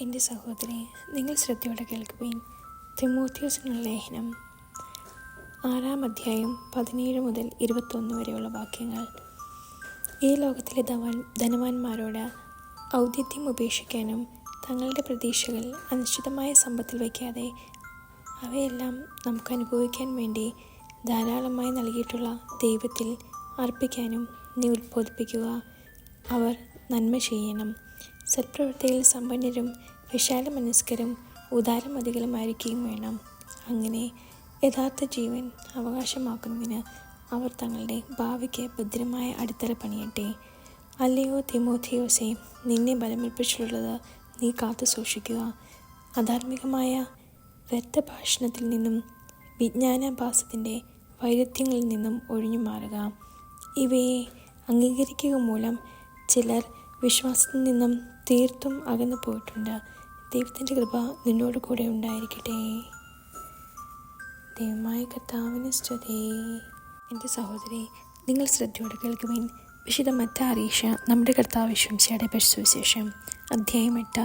എൻ്റെ സഹോദരി, നിങ്ങൾ ശ്രദ്ധയോടെ കേൾക്കുവിൻ. തിമോഥെയോസിനുള്ള ലേഖനം 6-ാം അധ്യായം 17 മുതൽ 21 വരെയുള്ള വാക്യങ്ങൾ. ഈ ലോകത്തിലെ ധനവാന്മാരോട് ഔദിത്യം ഉപേക്ഷിക്കാനും തങ്ങളുടെ പ്രതീക്ഷകൾ അനിശ്ചിതമായ സമ്പത്തിൽ വയ്ക്കാതെ അവയെല്ലാം നമുക്ക് അനുഭവിക്കാൻ വേണ്ടി ധാരാളമായി നൽകിയിട്ടുള്ള ദൈവത്തിൽ അർപ്പിക്കാനും നീ ഉത്ബോധിപ്പിക്കുക. അവർ നന്മ ചെയ്യണം, സത്പ്രവൃത്തിയിൽ സമ്പന്നരും വിശാലമനസ്കരും ഉദാരമതികളുമായിരിക്കുകയും വേണം. അങ്ങനെ യഥാർത്ഥ ജീവൻ അവകാശമാക്കുന്നതിന് അവർ തങ്ങളുടെ ഭാവിക്ക് ഭദ്രമായ അടിത്തറ പണിയട്ടെ. അല്ലയോ തിമോഥെയോസേ, നിന്നെ ബലമേൽപ്പിച്ചിട്ടുള്ളത് നീ കാത്തു സൂക്ഷിക്കുക. അധാർമികമായ വ്യർത്ഥഭാഷണത്തിൽ നിന്നും വിജ്ഞാനാഭാസത്തിൻ്റെ വൈരുദ്ധ്യങ്ങളിൽ നിന്നും ഒഴിഞ്ഞു മാറുക. ഇവയെ അംഗീകരിക്കുക മൂലം ചിലർ വിശ്വാസത്തിൽ നിന്നും തീർത്തും അകന്നു പോയിട്ടുണ്ട്. ദൈവത്തിൻ്റെ കൃപ നിന്നോട് കൂടെ ഉണ്ടായിരിക്കട്ടെ. ദൈവമായ കർത്താവിന് സ്തുതി. എൻ്റെ സഹോദരി, നിങ്ങൾ ശ്രദ്ധയോടെ കേൾക്കുവിൻ. വിശുദ്ധ മത്തായി അറിയിച്ച നമ്മുടെ കർത്താവ് യേശുമിശിഹായുടെ പരിശുദ്ധ അധ്യായം 8,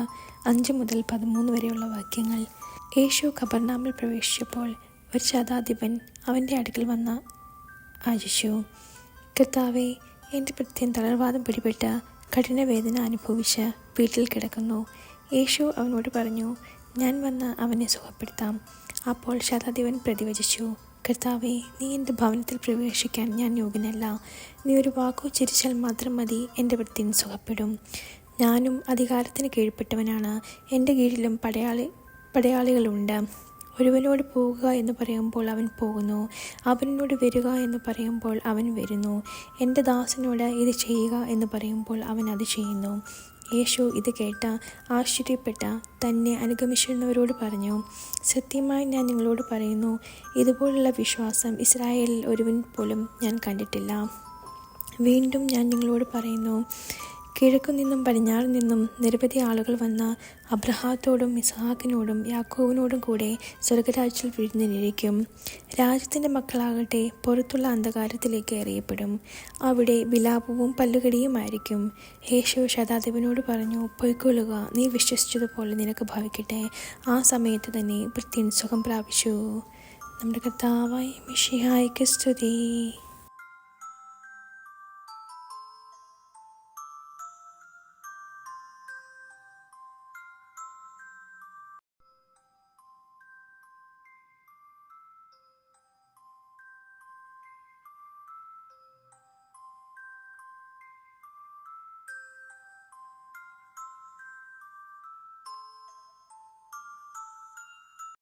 5 മുതൽ 13 വരെയുള്ള വാക്യങ്ങൾ. യേശു കഫർനഹൂമിൽ പ്രവേശിച്ചപ്പോൾ ഒരു ശതാധിപൻ അവൻ്റെ അടുക്കൽ വന്ന് യാചിച്ചു, കർത്താവേ, എൻ്റെ ഭൃത്യൻ തളർവാദം പിടിപെട്ട് കഠിനവേദന അനുഭവിച്ച് വീട്ടിൽ കിടക്കുന്നു. യേശു അവനോട് പറഞ്ഞു, ഞാൻ വന്ന് അവനെ സുഖപ്പെടുത്താം. അപ്പോൾ ശതാധിപൻ പ്രതിവചിച്ചു, കർത്താവേ, നീ എൻ്റെ ഭവനത്തിൽ പ്രവേശിക്കാൻ ഞാൻ യോഗ്യനല്ല. നീ ഒരു വാക്കു ചിരിച്ചാൽ മാത്രം മതി, എൻ്റെ ഭൃത്യൻ സുഖപ്പെടും. ഞാനും അധികാരത്തിന് കീഴ്പ്പെട്ടവനാണ്, എൻ്റെ കീഴിലും പടയാളികളുണ്ട്. ഒരുവനോട് പോകുക എന്ന് പറയുമ്പോൾ അവൻ പോകുന്നു, അവനോട് വരിക എന്ന് പറയുമ്പോൾ അവൻ വരുന്നു. എൻ്റെ ദാസനോട് ഇത് ചെയ്യുക എന്ന് പറയുമ്പോൾ അവൻ അത് ചെയ്യുന്നു. യേശു ഇത് കേട്ട് ആശ്ചര്യപ്പെട്ട തന്നെ അനുഗമിച്ചിരുന്നവരോട് പറഞ്ഞു, സത്യമായി ഞാൻ നിങ്ങളോട് പറയുന്നു, ഇതുപോലുള്ള വിശ്വാസം ഇസ്രായേലിൽ ഒരുവൻ പോലും ഞാൻ കണ്ടിട്ടില്ല. വീണ്ടും ഞാൻ നിങ്ങളോട് പറയുന്നു, കിഴക്കു നിന്നും പടിഞ്ഞാറ് നിന്നും നിരവധി ആളുകൾ വന്ന് അബ്രഹാത്തോടും ഇസ്ഹാക്കിനോടും യാക്കോബിനോടും കൂടെ സ്വർഗരാജ്യത്തിൽ വിഴുന്നിരിക്കും. രാജ്യത്തിൻ്റെ മക്കളാകട്ടെ പുറത്തുള്ള അന്ധകാരത്തിലേക്ക് എറിയപ്പെടും. അവിടെ വിലാപവും പല്ലുകടിയുമായിരിക്കും. യേശു ശതാധിപനോട് പറഞ്ഞു, പൊയ്ക്കൊള്ളുക, നീ വിശ്വസിച്ചതുപോലെ നിനക്ക് ഭവിക്കട്ടെ. ആ സമയത്ത് തന്നെ ഭൃത്യൻ സുഖം പ്രാപിച്ചു. നമ്മുടെ കർത്താവായ മിശിഹായ്ക്ക് സ്തുതി.